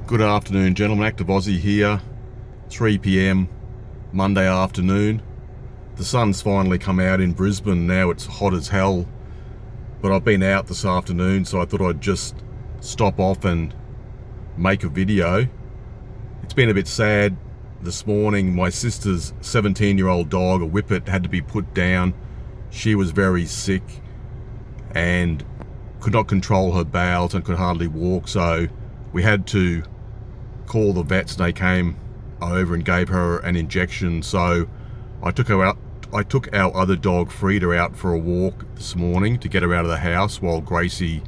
Good afternoon, gentlemen. Active Aussie here, 3 p.m. Monday afternoon. The sun's finally come out in Brisbane. Now it's hot as hell, but I've been out this afternoon, so I thought I'd just stop off and make a video. It's been a bit sad this morning. My sister's 17-year-old dog, a Whippet, had to be put down. She was very sick and could not control her bowels and could hardly walk, so we had to call the vets, and they came over and gave her an injection. So I took her out. I took our other dog, Frida, out for a walk this morning to get her out of the house while Gracie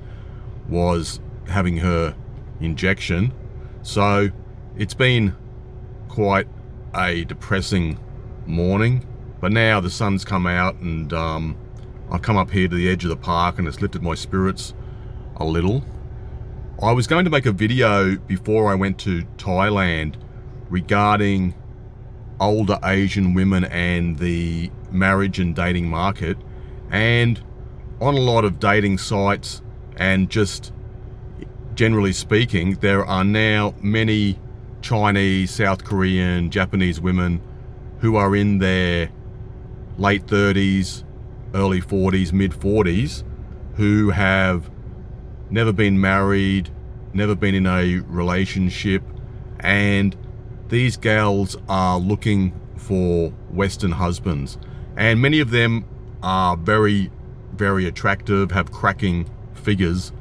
was having her injection. So it's been quite a depressing morning, but now the sun's come out, and I've come up here to the edge of the park, and it's lifted my spirits a little. I was going to make a video before I went to Thailand regarding older Asian women and the marriage and dating market, and on a lot of dating sites and just generally speaking, there are now many Chinese, South Korean, Japanese women who are in their late 30s, early 40s, mid 40s, who have never been married, never been in a relationship, and these gals are looking for Western husbands. And many of them are very, very attractive, have cracking figures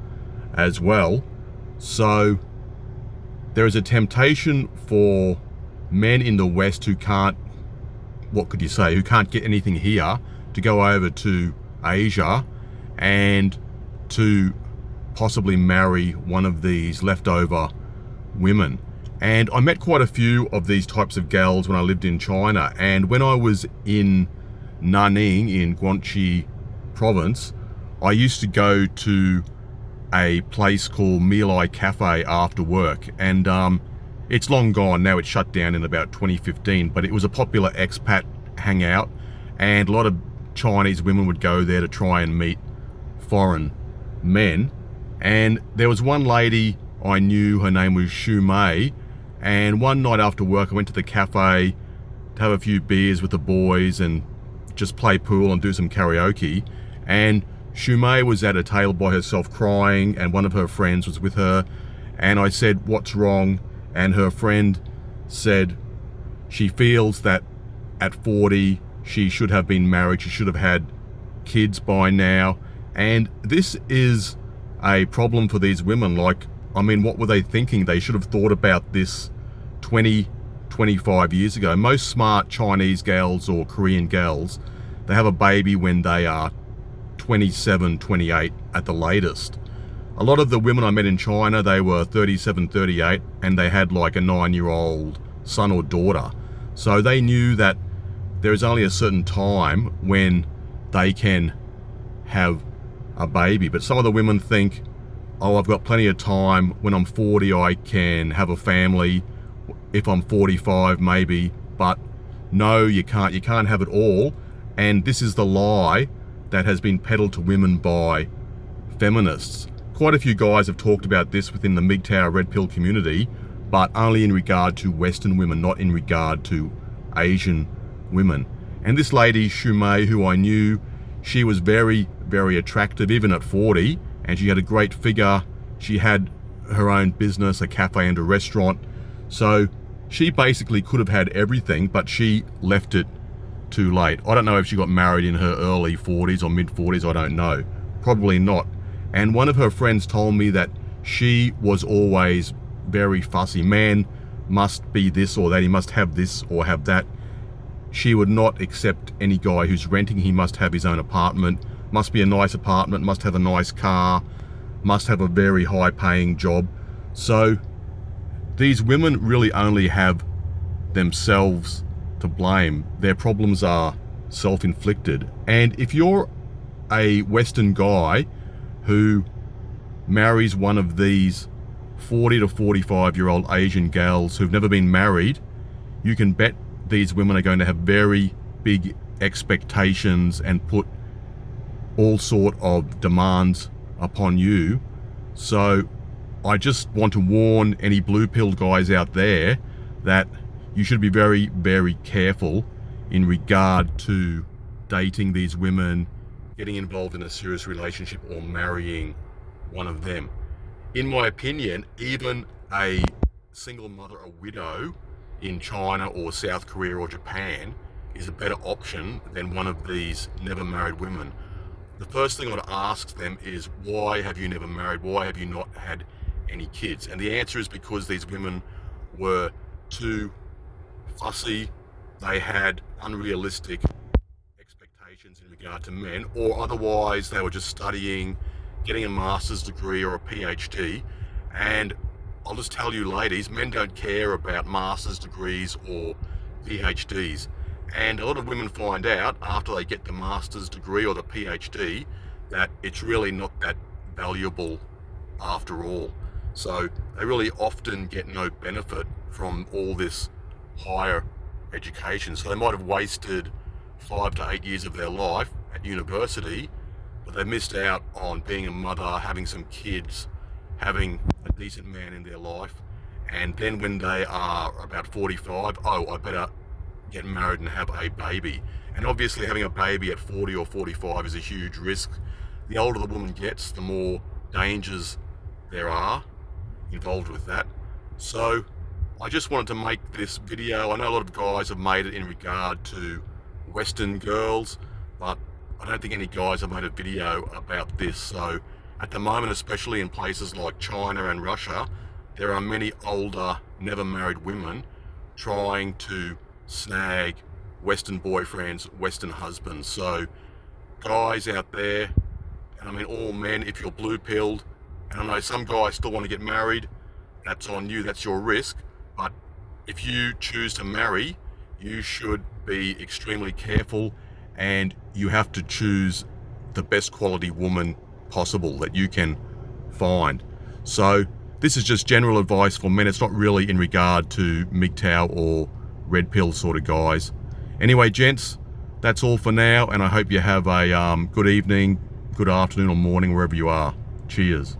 as well. So there is a temptation for men in the West who can't, what could you say, who can't get anything here, to go over to Asia and to possibly marry one of these leftover women. And I met quite a few of these types of gals when I lived in China. And when I was in Nanning in Guangxi province, I used to go to a place called My Lai Cafe after work. And it's long gone now. It's shut down in about 2015, but it was a popular expat hangout, and a lot of Chinese women would go there to try and meet foreign men. And there was one lady I knew, her name was Shu Mei, and one night after work I went to the cafe to have a few beers with the boys and just play pool and do some karaoke. And Shu Mei was at a table by herself crying, and one of her friends was with her, and I said, "What's wrong?" And her friend said she feels that at 40 she should have been married, she should have had kids by now. And this is a problem for these women. Like, I mean, what were they thinking? They should have thought about this 25 years ago. Most smart Chinese girls or Korean girls, they have a baby when they are 27, 28 at the latest. A lot of the women I met in China, they were 37, 38, and they had like a 9-year-old son or daughter. So they knew that there is only a certain time when they can have a baby. But some of the women think, oh, I've got plenty of time. When I'm 40, I can have a family. If I'm 45, maybe. But no, you can't. You can't have it all. And this is the lie that has been peddled to women by feminists. Quite a few guys have talked about this within the MGTOW Red Pill community, but only in regard to Western women, not in regard to Asian women. And this lady, Shu Mei, who I knew, she was very, very attractive, even at 40, and she had a great figure. She had her own business, a cafe and a restaurant. So she basically could have had everything, but she left it too late. I don't know if she got married in her early 40s or mid 40s, I don't know. Probably not. And one of her friends told me that she was always very fussy. Man must be this or that, he must have this or have that. She would not accept any guy who's renting. He must have his own apartment, must be a nice apartment, must have a nice car, must have a very high paying job. So these women really only have themselves to blame. Their problems are self-inflicted. And if you're a Western guy who marries one of these 40 to 45-year-old Asian gals who've never been married, you can bet these women are going to have very big expectations and put all sort of demands upon you. So I just want to warn any blue pill guys out there that you should be very, very careful in regard to dating these women, getting involved in a serious relationship, or marrying one of them. In my opinion, even a single mother, a widow in China or South Korea or Japan is a better option than one of these never married women. The first thing I would ask them is, why have you never married? Why have you not had any kids? And the answer is because these women were too fussy, they had unrealistic expectations in regard to men, or otherwise they were just studying, getting a master's degree or a PhD. And I'll just tell you ladies, men don't care about master's degrees or PhDs. And a lot of women find out after they get the master's degree or the PhD that it's really not that valuable after all. So they really often get no benefit from all this higher education. So they might have wasted 5 to 8 years of their life at university, but they missed out on being a mother, having some kids, having a decent man in their life. And then when they are about 45, I better get married and have a baby. And obviously having a baby at 40 or 45 is a huge risk. The older the woman gets, the more dangers there are involved with that. So I just wanted to make this video. I know a lot of guys have made it in regard to Western girls, but I don't think any guys have made a video about this. So at the moment, especially in places like China and Russia, there are many older, never married women trying to snag Western boyfriends, Western husbands. So guys out there, and I mean all men, if you're blue pilled, and I know some guys still want to get married, that's on you, that's your risk. But if you choose to marry, you should be extremely careful, and you have to choose the best quality woman possible that you can find. So this is just general advice for men. It's not really in regard to MGTOW or red pill sort of guys. Anyway, gents, that's all for now, and I hope you have a good evening, good afternoon or morning wherever you are. Cheers.